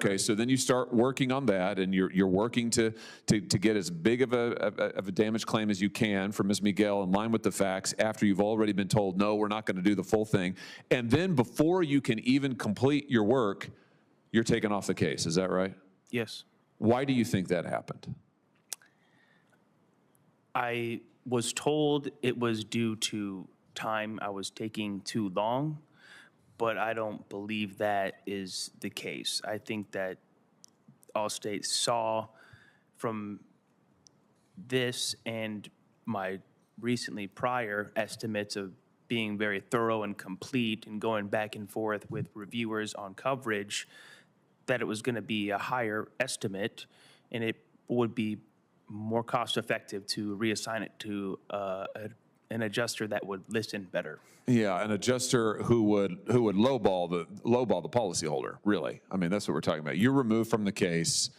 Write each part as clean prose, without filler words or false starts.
Okay, so then you start working on that, and you're working to get as big of a damage claim as you can for Ms. Miguel in line with the facts after you've already been told, no, we're not going to do the full thing. And then before you can even complete your work, you're taken off the case. Is that right? Yes. Why do you think that happened? I was told it was due to time I was taking too long, but I don't believe that is the case. I think that Allstate saw from this and my recently prior estimates of being very thorough and complete and going back and forth with reviewers on coverage that it was going to be a higher estimate, and it would be more cost effective to reassign it to an adjuster that would listen better. Yeah, an adjuster who would lowball the policyholder. Really, I mean, that's what we're talking about. You're removed from the case.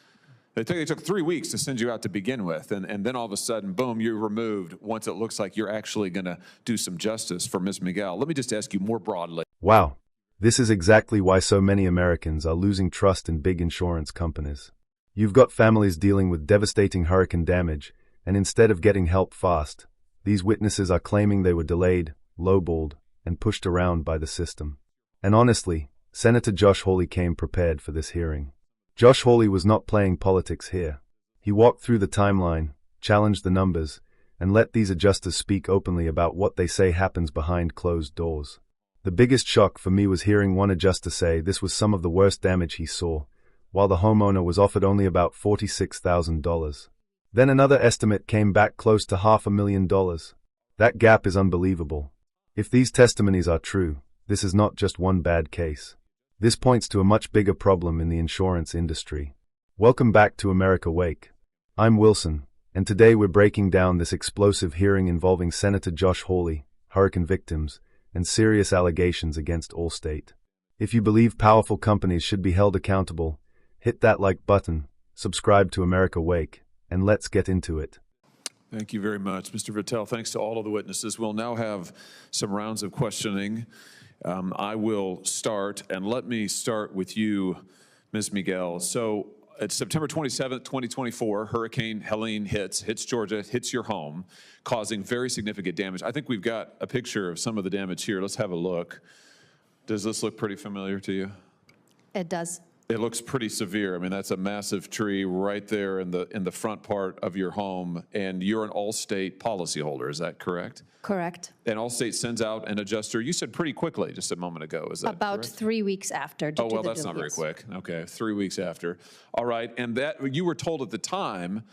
They took 3 weeks to send you out to begin with, and then all of a sudden, boom, you're removed once it looks like you're actually going to do some justice for Ms. Miguel. Let me just ask you more broadly. Wow, this is exactly why so many Americans are losing trust in big insurance companies. You've got families dealing with devastating hurricane damage, and instead of getting help fast, these witnesses are claiming they were delayed, lowballed, and pushed around by the system. And honestly, Senator Josh Hawley came prepared for this hearing. Josh Hawley was not playing politics here. He walked through the timeline, challenged the numbers, and let these adjusters speak openly about what they say happens behind closed doors. The biggest shock for me was hearing one adjuster say this was some of the worst damage he saw, while the homeowner was offered only about $46,000. Then another estimate came back close to $500,000. That gap is unbelievable. If these testimonies are true, this is not just one bad case. This points to a much bigger problem in the insurance industry. Welcome back to America Wake. I'm Wilson, and today we're breaking down this explosive hearing involving Senator Josh Hawley, hurricane victims, and serious allegations against Allstate. If you believe powerful companies should be held accountable, hit that like button, subscribe to America Wake, and let's get into it. Thank you very much, Mr. Vitale. Thanks to all of the witnesses. We'll now have some rounds of questioning. I will start, and let me start with you, Ms. Miguel. So it's September 27th, 2024, Hurricane Helen hits Georgia, hits your home, causing very significant damage. I think we've got a picture of some of the damage here. Let's have a look. Does this look pretty familiar to you? It does. It looks pretty severe. I mean, that's a massive tree right there in the front part of your home, and you're an Allstate policyholder. Is that correct? Correct. And Allstate sends out an adjuster. You said pretty quickly, just a moment ago. Is that about correct? 3 weeks after? Oh well, that's not very quick. Okay, 3 weeks after. All right, and that you were told at the time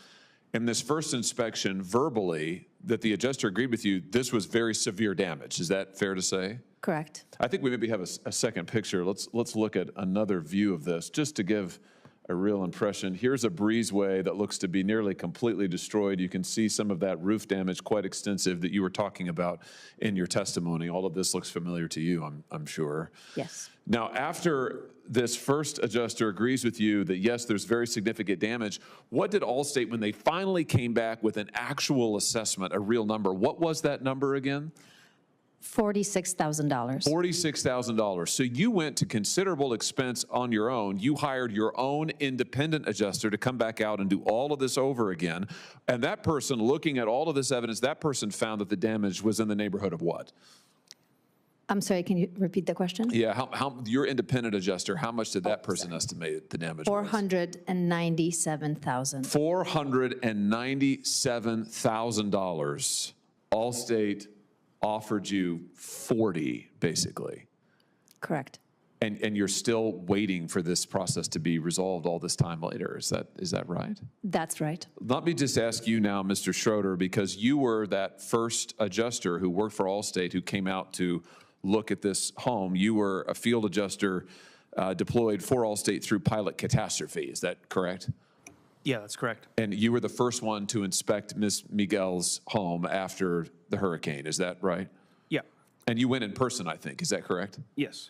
in this first inspection verbally that the adjuster agreed with you. This was very severe damage. Is that fair to say? Correct. I think we maybe have a second picture. Let's look at another view of this just to give a real impression. Here's a breezeway that looks to be nearly completely destroyed. You can see some of that roof damage, quite extensive, that you were talking about in your testimony. All of this looks familiar to you, I'm sure. Yes. Now, after this first adjuster agrees with you that, yes, there's very significant damage, what did Allstate, when they finally came back with an actual assessment, a real number, what was that number again? $46,000. $46,000. So you went to considerable expense on your own. You hired your own independent adjuster to come back out and do all of this over again. And that person, looking at all of this evidence, that person found that the damage was in the neighborhood of what? I'm sorry, can you repeat the question? Yeah, how your independent adjuster, how much did that person estimate the damage was? $497,000. $497,000. Allstate offered you 40, basically. Correct. And you're still waiting for this process to be resolved all this time later. Is that right? That's right. Let me just ask you now, Mr. Schroeder, because you were that first adjuster who worked for Allstate who came out to look at this home. You were a field adjuster deployed for Allstate through pilot catastrophe. Is that correct? Yeah, that's correct. And you were the first one to inspect Ms. Miguel's home after the hurricane. Is that right? Yeah. And you went in person, I think. Is that correct? Yes.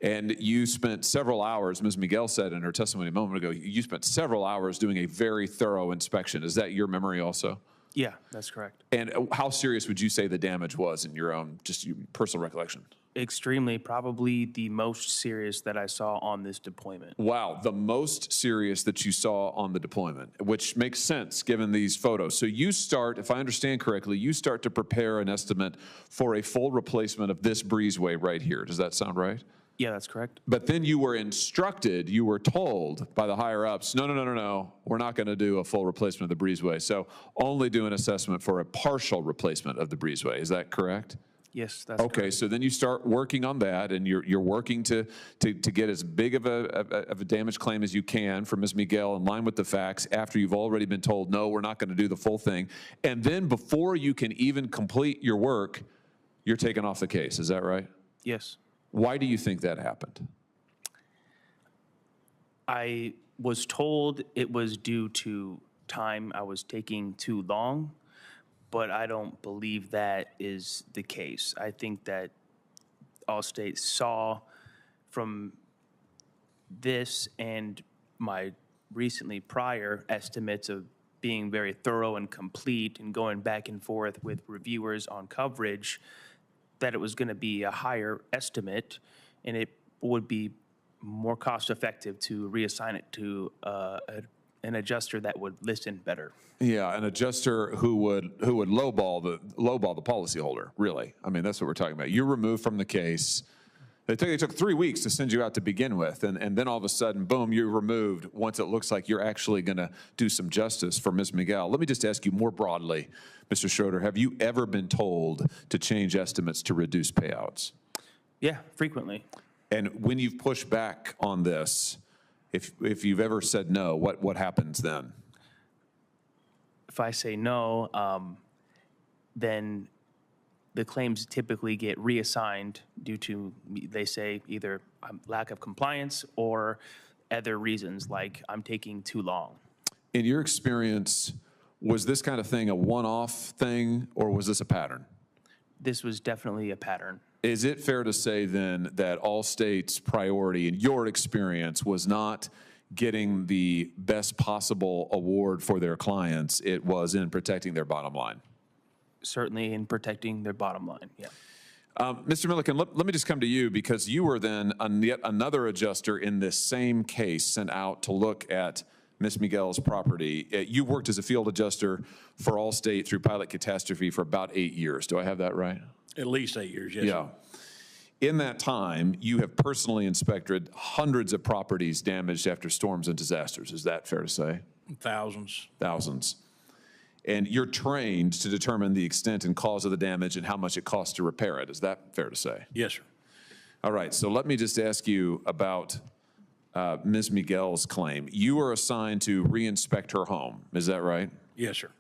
And you spent several hours, Ms. Miguel said in her testimony a moment ago, you spent several hours doing a very thorough inspection. Is that your memory also? Yeah, that's correct. And how serious would you say the damage was in your own, just your personal recollection? Extremely, probably the most serious that I saw on this deployment. Wow, the most serious that you saw on the deployment, which makes sense given these photos. So you start, if I understand correctly, you start to prepare an estimate for a full replacement of this breezeway right here. Does that sound right? Yeah, that's correct. But then you were instructed, you were told by the higher ups, no, we're not going to do a full replacement of the breezeway. So only do an assessment for a partial replacement of the breezeway. Is that correct? Yes, that's Okay, correct. so then you start working on that, and you're working to get as big of a damage claim as you can for Ms. Miguel in line with the facts after you've already been told, no, we're not going to do the full thing. And then before you can even complete your work, you're taken off the case. Is that right? Yes. Why do you think that happened? I was told it was due to time I was taking too long, but I don't believe that is the case. I think that Allstate saw from this and my recently prior estimates of being very thorough and complete and going back and forth with reviewers on coverage, that it was going to be a higher estimate and it would be more cost effective to reassign it to an adjuster that would listen better. Yeah, an adjuster who would lowball the policyholder. Really, I mean that's what we're talking about. You're removed from the case. They took 3 weeks to send you out to begin with, and then all of a sudden, boom, you're removed once it looks like you're actually going to do some justice for Ms. Miguel. Let me just ask you more broadly, Mr. Schroeder, have you ever been told to change estimates to reduce payouts? Yeah, frequently. And when you've pushed back on this, if you've ever said no, what happens then? If I say no, then the claims typically get reassigned due to, they say, either lack of compliance or other reasons like I'm taking too long. In your experience, was this kind of thing a one-off thing or was this a pattern? This was definitely a pattern. Is it fair to say then that Allstate's priority in your experience was not getting the best possible award for their clients, it was in protecting their bottom line? Certainly in protecting their bottom line, yeah. Mr. Milliken, let me just come to you because you were then yet another adjuster in this same case sent out to look at Ms. Miguel's property. You worked as a field adjuster for Allstate through pilot catastrophe for about 8 years. Do I have that right? At least 8 years, yes. Yeah. In that time, you have personally inspected hundreds of properties damaged after storms and disasters. Is that fair to say? Thousands. Thousands. And you're trained to determine the extent and cause of the damage and how much it costs to repair it. Is that fair to say? Yes, sir. All right, so let me just ask you about Ms. Miguel's claim. You were assigned to re-inspect her home. Is that right? Yes, sir.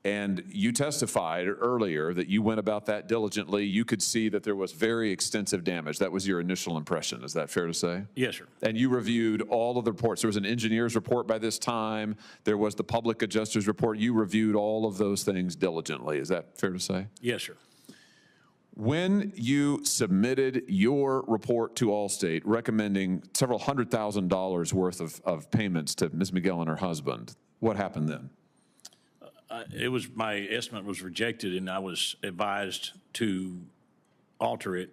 And you testified earlier that you went about that diligently. You could see that there was very extensive damage. That was your initial impression. Is that fair to say? Yes, sir. And you reviewed all of the reports. There was an engineer's report by this time. There was the public adjuster's report. You reviewed all of those things diligently. Is that fair to say? Yes, sir. When you submitted your report to Allstate recommending several $100,000 worth of payments to Ms. Miguel and her husband, what happened then? My estimate was rejected, and I was advised to alter it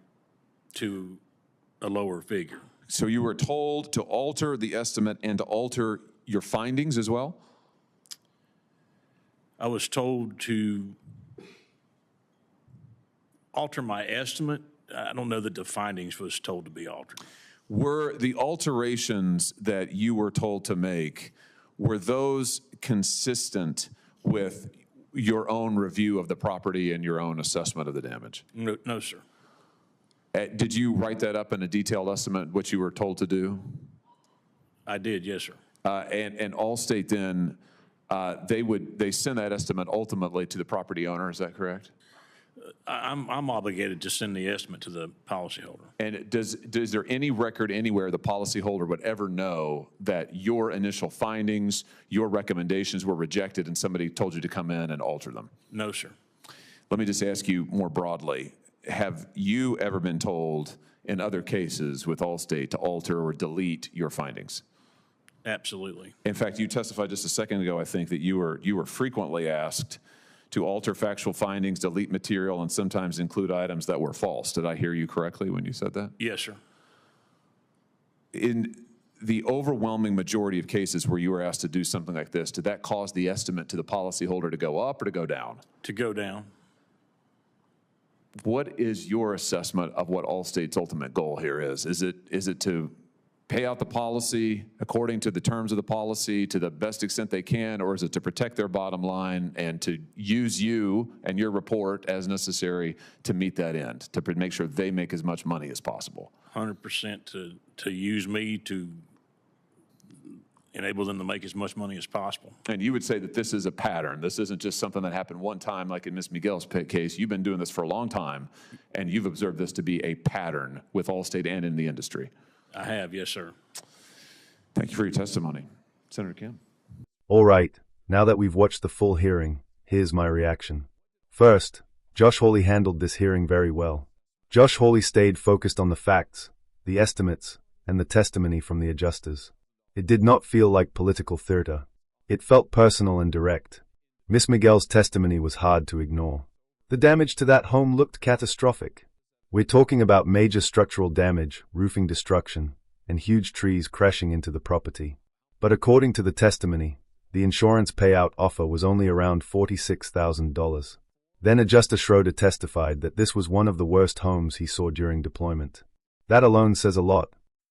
to a lower figure. So you were told to alter the estimate and to alter your findings as well? I was told to alter my estimate. I don't know that the findings was told to be altered. Were the alterations that you were told to make, were those consistent with your own review of the property and your own assessment of the damage? No, sir. Did you write that up in a detailed estimate, what you were told to do? I did, yes, sir. And Allstate then, they send that estimate ultimately to the property owner, is that correct? I'm obligated to send the estimate to the policyholder. And is there any record anywhere the policyholder would ever know that your initial findings, your recommendations were rejected and somebody told you to come in and alter them? No, sir. Let me just ask you more broadly, have you ever been told in other cases with Allstate to alter or delete your findings? Absolutely. In fact, you testified just a second ago, I think, that you were frequently asked to alter factual findings, delete material, and sometimes include items that were false. Did I hear you correctly when you said that? Yes, sir. In the overwhelming majority of cases where you were asked to do something like this, did that cause the estimate to the policyholder to go up or to go down? To go down. What is your assessment of what Allstate's ultimate goal here is? Is it to pay out the policy according to the terms of the policy to the best extent they can, or is it to protect their bottom line and to use you and your report as necessary to meet that end, to make sure they make as much money as possible? 100% to use me to enable them to make as much money as possible. And you would say that this is a pattern. This isn't just something that happened one time like in Ms. Miguel's case. You've been doing this for a long time, and you've observed this to be a pattern with Allstate and in the industry. I have, yes, sir. Thank you for your testimony. Senator Kim. All right, now that we've watched the full hearing, here's my reaction. First, Josh Hawley handled this hearing very well. Josh Hawley stayed focused on the facts, the estimates, and the testimony from the adjusters. It did not feel like political theater. It felt personal and direct. Miss Miguel's testimony was hard to ignore. The damage to that home looked catastrophic. We're talking about major structural damage, roofing destruction, and huge trees crashing into the property. But according to the testimony, the insurance payout offer was only around $46,000. Then Adjuster Schroeder testified that this was one of the worst homes he saw during deployment. That alone says a lot.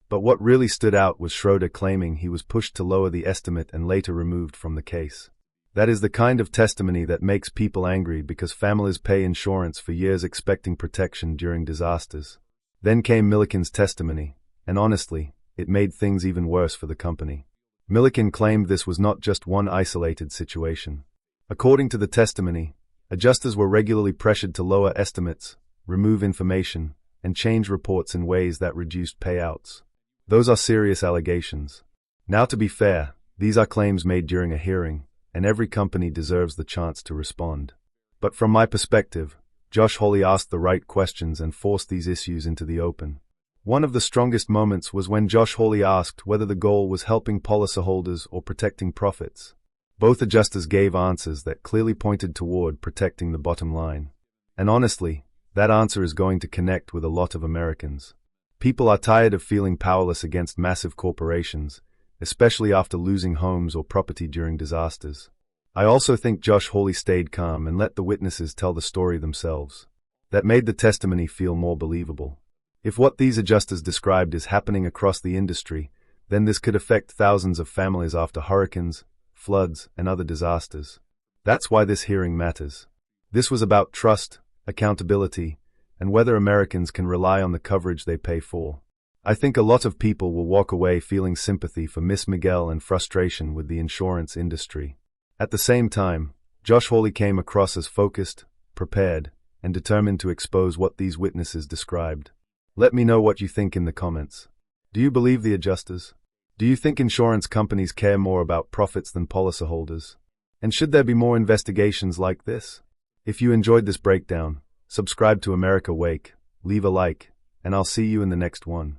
But what really stood out was Schroeder claiming he was pushed to lower the estimate and later removed from the case. That is the kind of testimony that makes people angry because families pay insurance for years expecting protection during disasters. Then came Milliken's testimony, and honestly, it made things even worse for the company. Milliken claimed this was not just one isolated situation. According to the testimony, adjusters were regularly pressured to lower estimates, remove information, and change reports in ways that reduced payouts. Those are serious allegations. Now, to be fair, these are claims made during a hearing, and every company deserves the chance to respond. But from my perspective, Josh Hawley asked the right questions and forced these issues into the open. One of the strongest moments was when Josh Hawley asked whether the goal was helping policyholders or protecting profits. Both adjusters gave answers that clearly pointed toward protecting the bottom line. And honestly, that answer is going to connect with a lot of Americans. People are tired of feeling powerless against massive corporations, especially after losing homes or property during disasters. I also think Josh Hawley stayed calm and let the witnesses tell the story themselves. That made the testimony feel more believable. If what these adjusters described is happening across the industry, then this could affect thousands of families after hurricanes, floods, and other disasters. That's why this hearing matters. This was about trust, accountability, and whether Americans can rely on the coverage they pay for. I think a lot of people will walk away feeling sympathy for Miss Miguel and frustration with the insurance industry. At the same time, Josh Hawley came across as focused, prepared, and determined to expose what these witnesses described. Let me know what you think in the comments. Do you believe the adjusters? Do you think insurance companies care more about profits than policyholders? And should there be more investigations like this? If you enjoyed this breakdown, subscribe to America Wake, leave a like, and I'll see you in the next one.